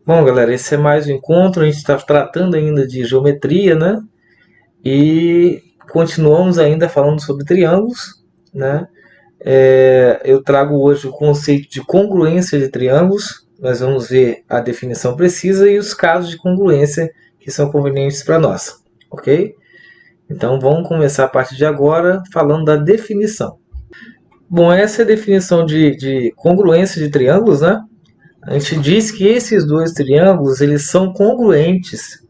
Bom, galera, esse é mais um encontro. A gente está tratando ainda de geometria, né? E continuamos ainda falando sobre triângulos, né? Eu trago hoje o conceito de congruência de triângulos. Nós vamos ver a definição precisa e os casos de congruência que são convenientes para nós, ok? Então vamos começar a partir de agora falando da definição. Bom, essa é a definição de congruência de triângulos, né? A gente diz que esses dois triângulos eles são congruentes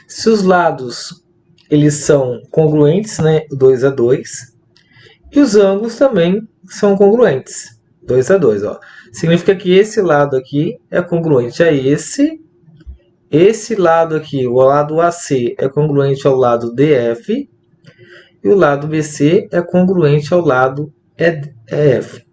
se os lados eles são congruentes, né, 2 a 2, e os ângulos também são congruentes, 2 a 2, ó. Significa que esse lado aqui é congruente a esse lado aqui, o lado AC é congruente ao lado DF e o lado BC é congruente ao lado EF.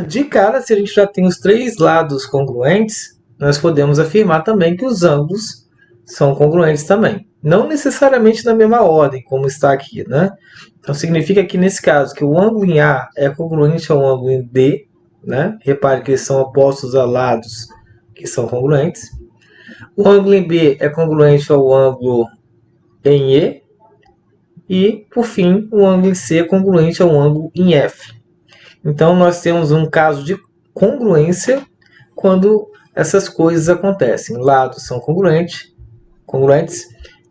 De cara, se a gente já tem os três lados congruentes, nós podemos afirmar também que os ângulos são congruentes também. Não necessariamente na mesma ordem, como está aqui, né? Então, significa que, nesse caso, que o ângulo em A é congruente ao ângulo em D, né? Repare que eles são opostos a lados que são congruentes. O ângulo em B é congruente ao ângulo em E. E, por fim, o ângulo em C é congruente ao ângulo em F. Então, nós temos um caso de congruência quando essas coisas acontecem. Lados são congruentes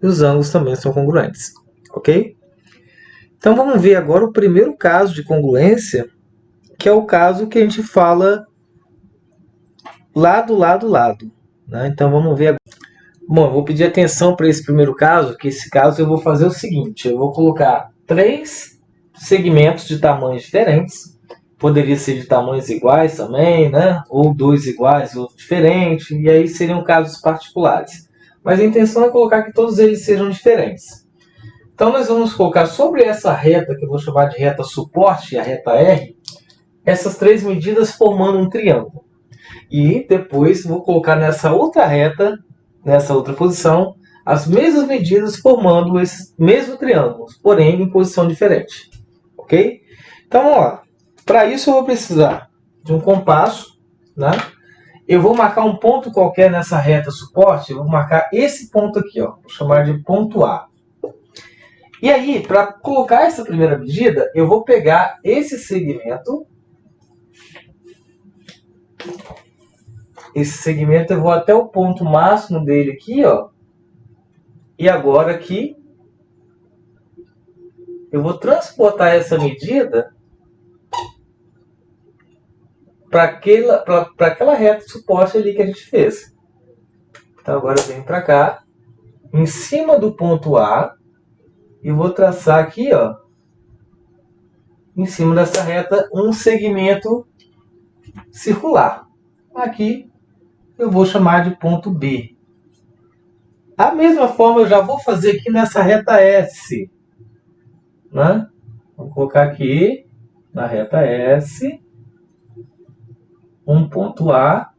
e os ângulos também são congruentes. Ok? Então, vamos ver agora o primeiro caso de congruência, que é o caso que a gente fala lado, lado, lado. Né? Então, vamos ver agora. Bom, eu vou pedir atenção para esse primeiro caso, que esse caso eu vou fazer o seguinte. Eu vou colocar 3 segmentos de tamanhos diferentes. Poderia ser de tamanhos iguais também, né? Ou 2 iguais, outro diferente. E aí seriam casos particulares. Mas a intenção é colocar que todos eles sejam diferentes. Então nós vamos colocar sobre essa reta, que eu vou chamar de reta suporte, a reta R, essas 3 medidas formando um triângulo. E depois vou colocar nessa outra reta, nessa outra posição, as mesmas medidas formando esse mesmo triângulo, porém em posição diferente. Ok? Então vamos lá. Para isso eu vou precisar de um compasso, né? Eu vou marcar um ponto qualquer nessa reta suporte, eu vou marcar esse ponto aqui, ó, vou chamar de ponto A. E aí, para colocar essa primeira medida, eu vou pegar esse segmento. Esse segmento eu vou até o ponto máximo dele aqui, ó. E agora aqui, eu vou transportar essa medida para aquela reta de suporte ali que a gente fez. Então agora eu venho para cá, em cima do ponto A, e vou traçar aqui, ó, em cima dessa reta, um segmento circular. Aqui eu vou chamar de ponto B. Da mesma forma eu já vou fazer aqui nessa reta S. Né? Vou colocar aqui na reta S um ponto A,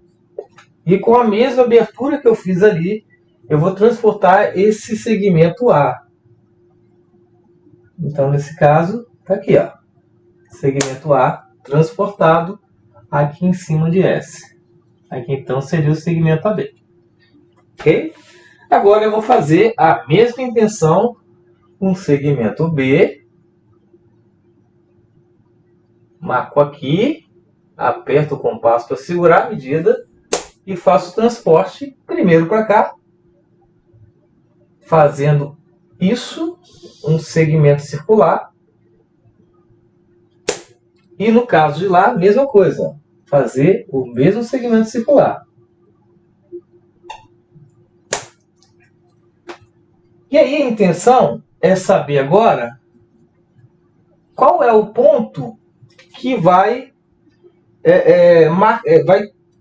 e com a mesma abertura que eu fiz ali, eu vou transportar esse segmento A. Então, nesse caso, está aqui, ó, segmento A transportado aqui em cima de S. Aqui, então, seria o segmento AB. Ok? Agora, eu vou fazer a mesma intenção com o segmento B. Marco aqui, aperto o compasso para segurar a medida e faço o transporte primeiro para cá, fazendo isso, um segmento circular. E no caso de lá, mesma coisa, fazer o mesmo segmento circular. E aí a intenção é saber agora qual é o ponto que vai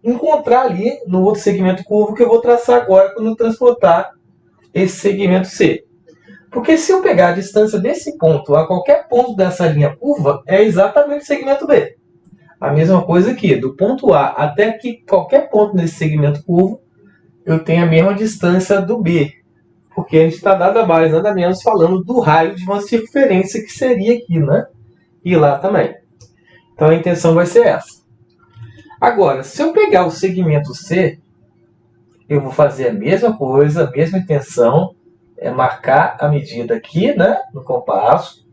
encontrar ali no outro segmento curvo que eu vou traçar agora quando eu transportar esse segmento C. Porque se eu pegar a distância desse ponto a qualquer ponto dessa linha curva, é exatamente o segmento B. A mesma coisa aqui, do ponto A até aqui, qualquer ponto nesse segmento curvo, eu tenho a mesma distância do B. Porque a gente está nada mais, nada menos falando do raio de uma circunferência que seria aqui, né? E lá também. Então a intenção vai ser essa. Agora, se eu pegar o segmento C eu vou fazer a mesma coisa, a mesma intenção, é marcar a medida aqui, né, no compasso,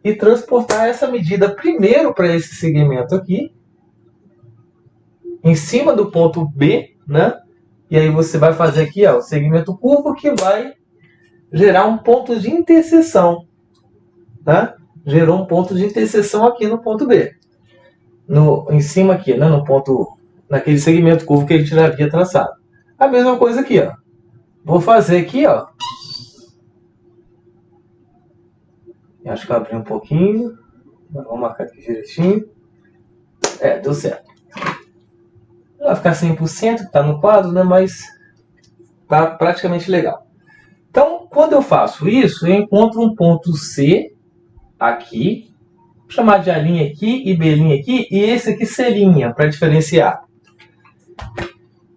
e transportar essa medida primeiro para esse segmento aqui, em cima do ponto B, né? E aí você vai fazer aqui, ó, o segmento curvo que vai gerar um ponto de interseção, tá? Gerou um ponto de interseção aqui no ponto B. Em cima aqui, né, no ponto, naquele segmento curvo que a gente já havia traçado. A mesma coisa aqui, ó. Vou fazer aqui, ó. Acho que eu abri um pouquinho. Vamos marcar aqui direitinho. Deu certo. Não vai ficar 100%, que está no quadro, né? Mas tá praticamente legal. Então, quando eu faço isso, eu encontro um ponto C aqui. Vou chamar de A' aqui e B' aqui. E esse aqui C', para diferenciar.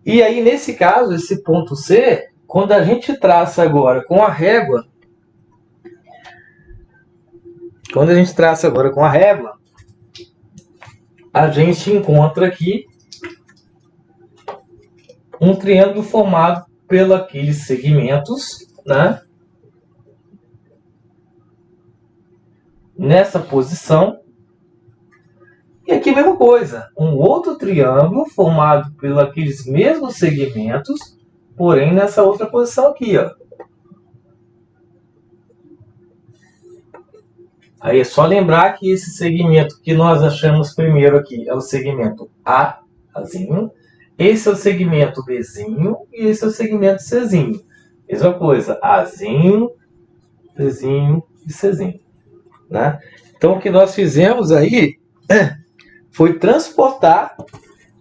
E aí, nesse caso, esse ponto C, quando a gente traça agora com a régua, a gente encontra aqui um triângulo formado pelos aqueles segmentos, né? Nessa posição. E aqui a mesma coisa, um outro triângulo formado pelos aqueles mesmos segmentos, porém nessa outra posição aqui, ó. Aí é só lembrar que esse segmento que nós achamos primeiro aqui é o segmento Azinho, esse é o segmento Bzinho e esse é o segmento Czinho. Mesma coisa, Azinho, Bzinho e Czinho, né? Então o que nós fizemos aí foi transportar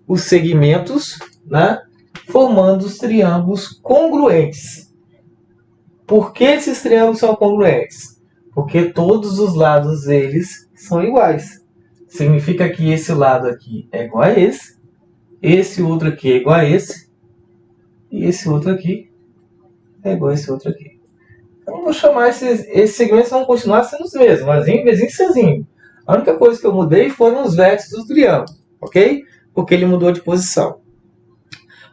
os segmentos, né, formando os triângulos congruentes. Por que esses triângulos são congruentes? Porque todos os lados deles são iguais. Significa que esse lado aqui é igual a esse outro aqui é igual a esse, e esse outro aqui é igual a esse outro aqui. Então, vou chamar esses segmentos, vão continuar sendo os mesmos, Azinho, Bzinho e Czinho. A única coisa que eu mudei foram os vértices do triângulo, ok? Porque ele mudou de posição.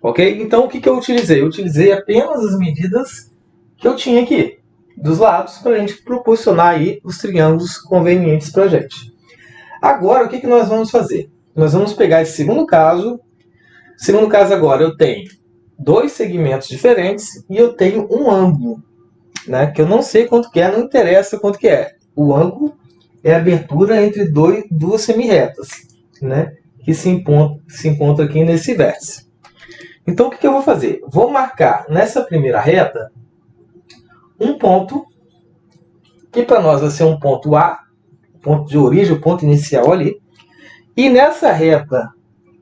Ok? Então, o que eu utilizei? Eu utilizei apenas as medidas que eu tinha aqui, dos lados, para a gente proporcionar aí os triângulos convenientes para a gente. Agora, o que nós vamos fazer? Nós vamos pegar esse segundo caso. Segundo caso agora, eu tenho dois segmentos diferentes e eu tenho um ângulo, né, que eu não sei quanto que é, não interessa quanto que é. O ângulo é a abertura entre duas semirretas, né, que se encontra aqui nesse vértice. Então, o que eu vou fazer? Vou marcar nessa primeira reta um ponto, que para nós vai ser um ponto A, ponto de origem, o ponto inicial ali. E nessa reta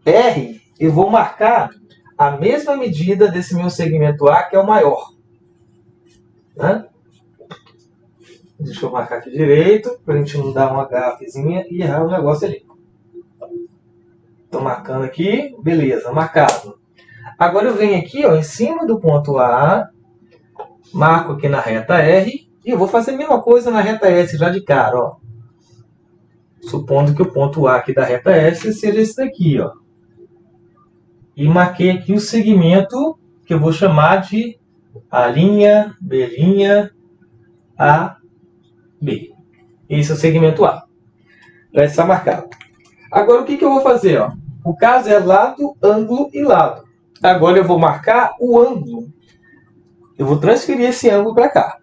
R, eu vou marcar a mesma medida desse meu segmento A, que é o maior, né? Deixa eu marcar aqui direito, para a gente não dar uma gafezinha e errar o negócio ali. Estou marcando aqui, beleza, marcado. Agora eu venho aqui, ó, em cima do ponto A, marco aqui na reta R, e eu vou fazer a mesma coisa na reta S já de cara, ó. Supondo que o ponto A aqui da reta S seja esse daqui, ó. E marquei aqui o segmento que eu vou chamar de A', B', A, B. Esse é o segmento A. Já está marcado. Agora o que eu vou fazer? Ó? O caso é lado, ângulo e lado. Agora eu vou marcar o ângulo. Eu vou transferir esse ângulo para cá.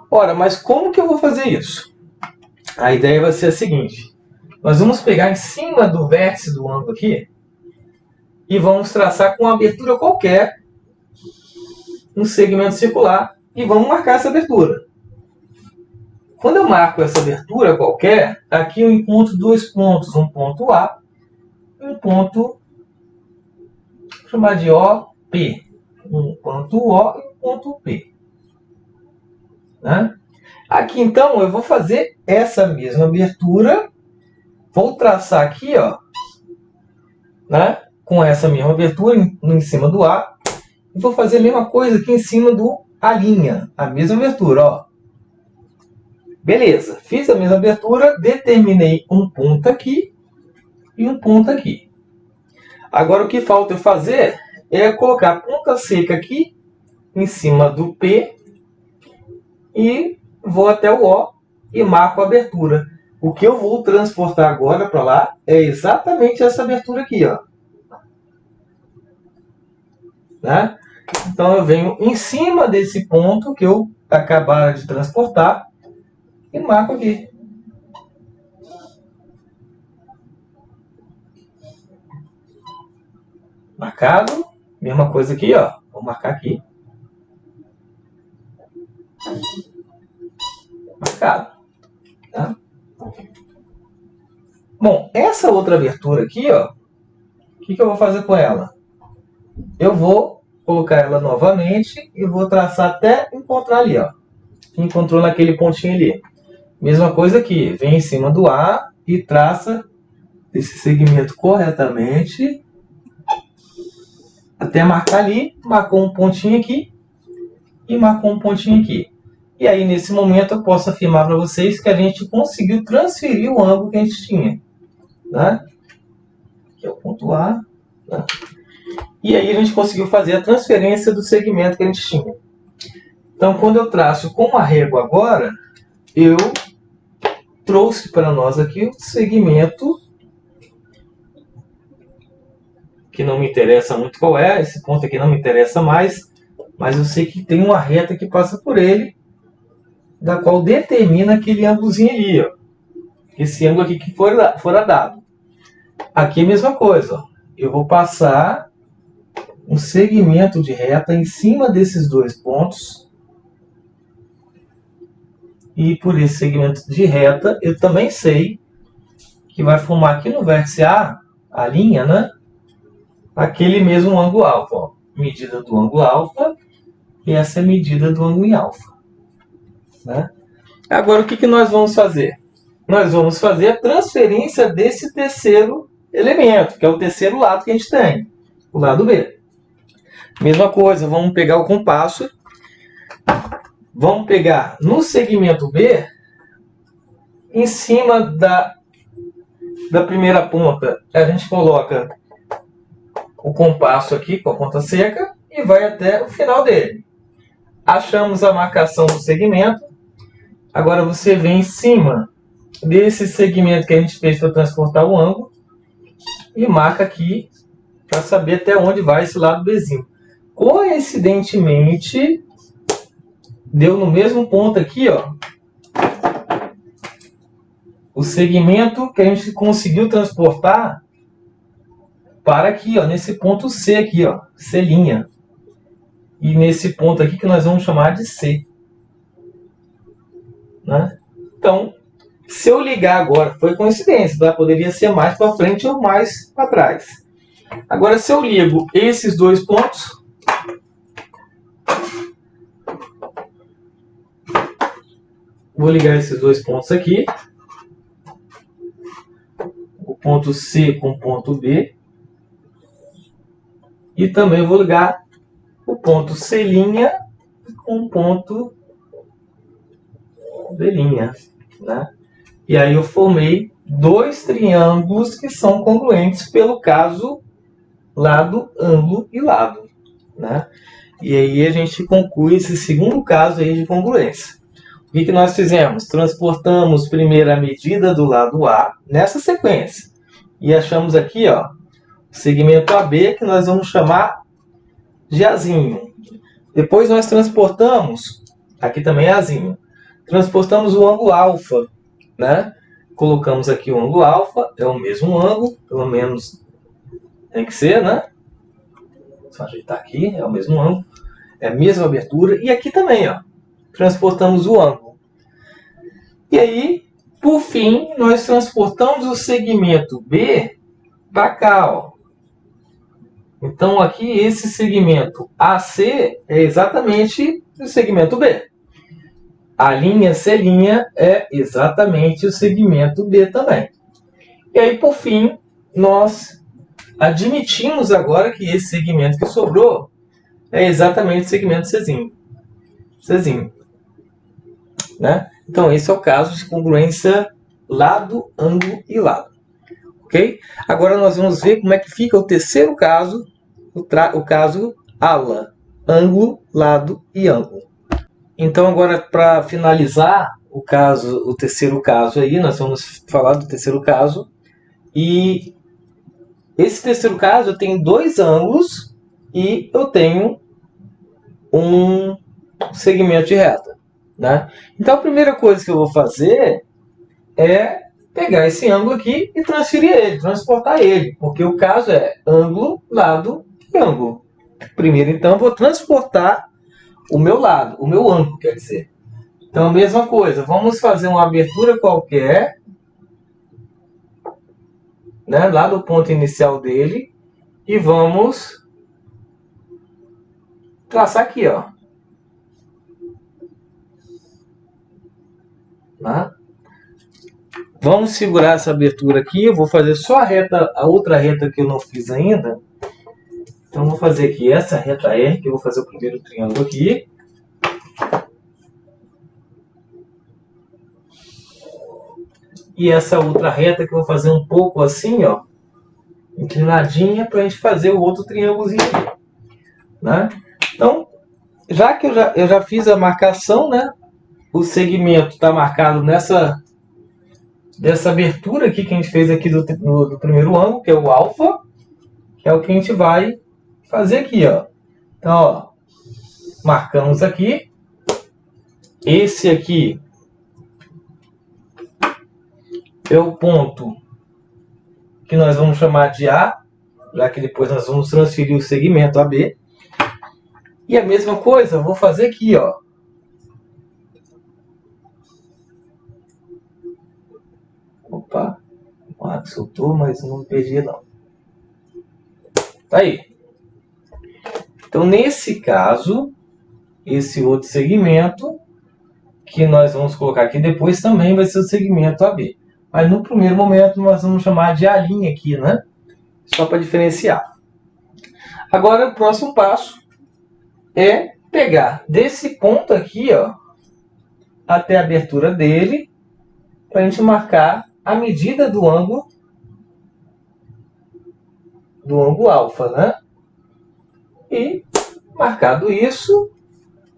Ora, mas como que eu vou fazer isso? A ideia vai ser a seguinte. Nós vamos pegar em cima do vértice do ângulo aqui e vamos traçar com uma abertura qualquer um segmento circular e vamos marcar essa abertura. Quando eu marco essa abertura qualquer, aqui eu encontro dois pontos, um ponto A e um ponto, vou chamar de OP. Um ponto O e um ponto P. Né? Aqui então eu vou fazer essa mesma abertura, vou traçar aqui, ó, né, com essa mesma abertura em cima do A, e vou fazer a mesma coisa aqui em cima do A', a mesma abertura, ó. Beleza, fiz a mesma abertura, determinei um ponto aqui e um ponto aqui. Agora o que falta eu fazer é colocar a ponta seca aqui em cima do P e vou até o O e marco a abertura. O que eu vou transportar agora para lá é exatamente essa abertura aqui, ó. Né? Então eu venho em cima desse ponto que eu acabar de transportar e marco aqui. Marcado. Mesma coisa aqui, ó. Vou marcar aqui. Marcado. Tá? Bom, essa outra abertura aqui, ó. O que eu vou fazer com ela? Eu vou colocar ela novamente e vou traçar até encontrar ali, ó. Encontrou naquele pontinho ali. Mesma coisa aqui. Vem em cima do A e traça esse segmento corretamente até marcar ali, marcou um pontinho aqui e marcou um pontinho aqui. E aí, nesse momento, eu posso afirmar para vocês que a gente conseguiu transferir o ângulo que a gente tinha. Né? Aqui é o ponto A. Né? E aí, a gente conseguiu fazer a transferência do segmento que a gente tinha. Então, quando eu traço com a régua agora, eu trouxe para nós aqui o segmento que não me interessa muito qual é, esse ponto aqui não me interessa mais, mas eu sei que tem uma reta que passa por ele, da qual determina aquele ângulozinho ali, ó. Esse ângulo aqui que fora dado. Aqui é a mesma coisa, ó. Eu vou passar um segmento de reta em cima desses dois pontos, e por esse segmento de reta, eu também sei que vai formar aqui no vértice A, a linha, né? Aquele mesmo ângulo alfa, ó. Medida do ângulo alfa, e essa é a medida do ângulo em alfa. Né? Agora, o que nós vamos fazer? Nós vamos fazer a transferência desse terceiro elemento, que é o terceiro lado que a gente tem, o lado B. Mesma coisa, vamos pegar o compasso, vamos pegar no segmento B, em cima da primeira ponta, a gente coloca o compasso aqui com a ponta seca e vai até o final dele. Achamos a marcação do segmento. Agora você vem em cima desse segmento que a gente fez para transportar o ângulo e marca aqui para saber até onde vai esse lado Bzinho. Coincidentemente, deu no mesmo ponto aqui, ó, o segmento que a gente conseguiu transportar para aqui, ó, nesse ponto C aqui, ó, C'. E nesse ponto aqui que nós vamos chamar de C. Né? Então, se eu ligar agora, foi coincidência, tá? Poderia ser mais para frente ou mais para trás. Agora, se eu ligo esses dois pontos, vou ligar esses dois pontos aqui, o ponto C com o ponto B, e também vou ligar o ponto C' com o ponto B'. Né? E aí eu formei dois triângulos que são congruentes pelo caso lado, ângulo e lado. Né? E aí a gente conclui esse segundo caso aí de congruência. O que nós fizemos? Transportamos primeiro a medida do lado A nessa sequência. E achamos aqui, ó, o segmento AB, que nós vamos chamar de Azinho. Depois nós transportamos, aqui também é Azinho, transportamos o ângulo alfa, né? Colocamos aqui o ângulo alfa, é o mesmo ângulo, pelo menos tem que ser, né? Só ajeitar aqui, é o mesmo ângulo, é a mesma abertura, e aqui também, ó, transportamos o ângulo. E aí, por fim, nós transportamos o segmento B para cá, ó. Então, aqui, esse segmento AC é exatamente o segmento B. A linha C' é exatamente o segmento B também. E aí, por fim, nós admitimos agora que esse segmento que sobrou é exatamente o segmento C'zinho. Né? Então, esse é o caso de congruência lado, ângulo e lado. Ok? Agora nós vamos ver como é que fica o terceiro caso o caso ala, ângulo, lado e ângulo. Então agora, para finalizar o terceiro caso aí, nós vamos falar do terceiro caso. E esse terceiro caso tem dois ângulos e eu tenho um segmento de reta, né? Então a primeira coisa que eu vou fazer é pegar esse ângulo aqui e transferir ele, transportar ele, porque o caso é ângulo, lado e ângulo. Primeiro, então, eu vou transportar o meu lado, o meu ângulo, quer dizer. Então, a mesma coisa, vamos fazer uma abertura qualquer, né, lá do ponto inicial dele, e vamos traçar aqui, ó. Tá? Vamos segurar essa abertura aqui, eu vou fazer só a outra reta que eu não fiz ainda. Então, vou fazer aqui essa reta R, que eu vou fazer o primeiro triângulo aqui. E essa outra reta que eu vou fazer um pouco assim, ó, inclinadinha, para a gente fazer o outro triângulozinho aqui, né? Então, já que eu já fiz a marcação, né? O segmento está marcado dessa abertura aqui que a gente fez aqui do primeiro ângulo, que é o alfa, que é o que a gente vai fazer aqui, ó. Então, ó, marcamos aqui. Esse aqui é o ponto que nós vamos chamar de A, já que depois nós vamos transferir o segmento AB. E a mesma coisa eu vou fazer aqui, ó. Opa, o ar soltou, mas não me perdi não. Tá aí. Então, nesse caso, esse outro segmento que nós vamos colocar aqui depois também vai ser o segmento AB. Mas no primeiro momento nós vamos chamar de A' aqui, né? Só para diferenciar. Agora, o próximo passo é pegar desse ponto aqui, ó, até a abertura dele, para a gente marcar a medida do ângulo alfa, né? E, marcado isso,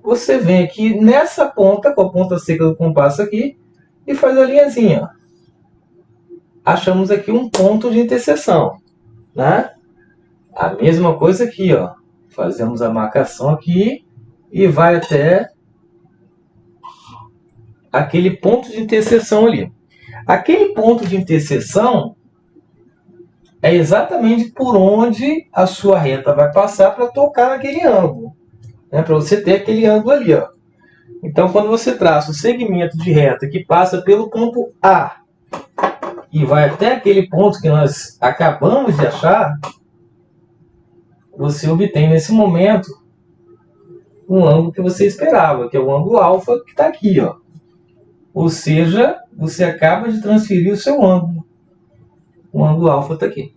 você vem aqui nessa ponta, com a ponta seca do compasso aqui, e faz a linhazinha, ó. Achamos aqui um ponto de interseção, né? A mesma coisa aqui, ó. Fazemos a marcação aqui e vai até aquele ponto de interseção ali. Aquele ponto de interseção é exatamente por onde a sua reta vai passar para tocar naquele ângulo, né? Para você ter aquele ângulo ali, ó. Então, quando você traça o segmento de reta que passa pelo ponto A e vai até aquele ponto que nós acabamos de achar, você obtém nesse momento um ângulo que você esperava, que é o ângulo alfa que está aqui, ó. Ou seja, você acaba de transferir o seu ângulo. O ângulo alfa está aqui.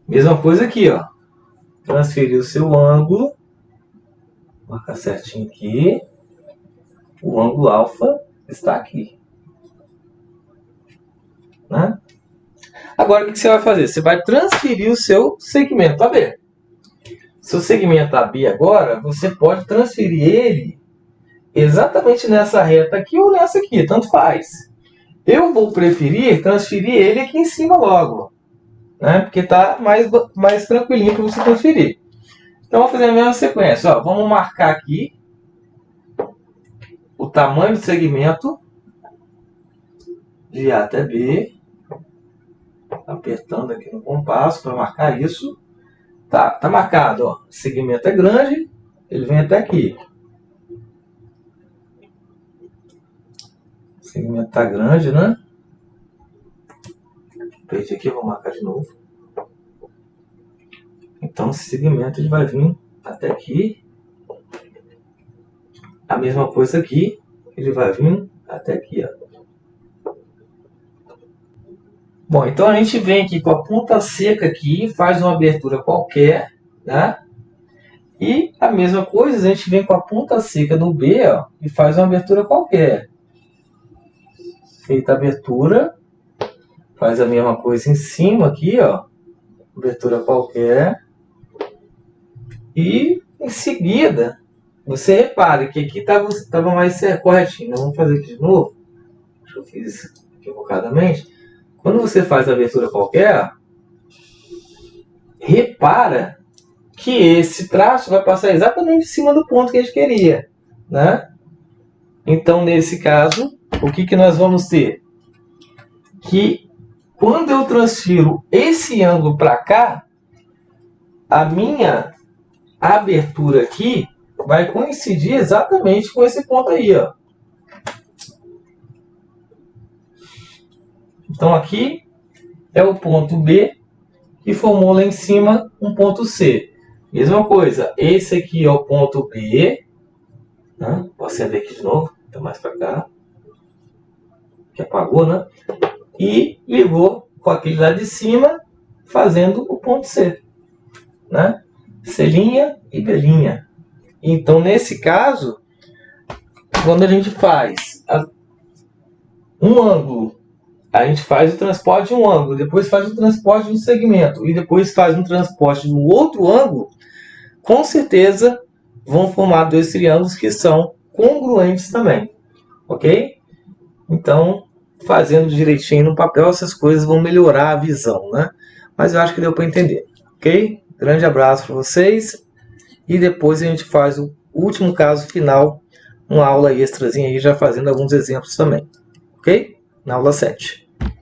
Mesma coisa aqui, ó. Transferir o seu ângulo. Vou marcar certinho aqui. O ângulo alfa está aqui, né? Agora, o que você vai fazer? Você vai transferir o seu segmento AB. Seu segmento AB agora, você pode transferir ele exatamente nessa reta aqui ou nessa aqui, tanto faz. Eu vou preferir transferir ele aqui em cima logo, né? Porque está mais tranquilinho para você transferir. Então, vou fazer a mesma sequência. Ó, vamos marcar aqui o tamanho do segmento de A até B. Apertando aqui no compasso para marcar isso. Tá marcado, ó. O segmento é grande, ele vem até aqui. O segmento tá grande, né? Perdi aqui, vou marcar de novo. Então, esse segmento ele vai vir até aqui. A mesma coisa aqui, ele vai vir até aqui, ó. Bom, então a gente vem aqui com a ponta seca aqui, faz uma abertura qualquer, né? E a mesma coisa, a gente vem com a ponta seca no B, ó, e faz uma abertura qualquer. Feita a abertura, faz a mesma coisa em cima aqui, ó. Abertura qualquer. E em seguida, você repare que aqui estava mais corretinho. Vamos fazer aqui de novo. Acho que eu fiz equivocadamente. Quando você faz a abertura qualquer, repara que esse traço vai passar exatamente em cima do ponto que a gente queria, né? Então, nesse caso, o que nós vamos ter? Que quando eu transfiro esse ângulo para cá, a minha abertura aqui vai coincidir exatamente com esse ponto aí, ó. Então, aqui é o ponto B que formou lá em cima um ponto C. Mesma coisa, esse aqui é o ponto B. Né? Vou acender aqui de novo, tá mais para cá. Que apagou, né? E ligou com aquele lá de cima, fazendo o ponto C. Né? C' e B'. Então, nesse caso, quando a gente faz um ângulo, a gente faz o transporte de um ângulo, depois faz o transporte de um segmento e depois faz um transporte do outro ângulo, com certeza vão formar dois triângulos que são congruentes também, ok? Então, fazendo direitinho no papel, essas coisas vão melhorar a visão, né? Mas eu acho que deu para entender, ok? Grande abraço para vocês e depois a gente faz o último caso final, uma aula extrazinha aí, já fazendo alguns exemplos também, ok? Na aula 7.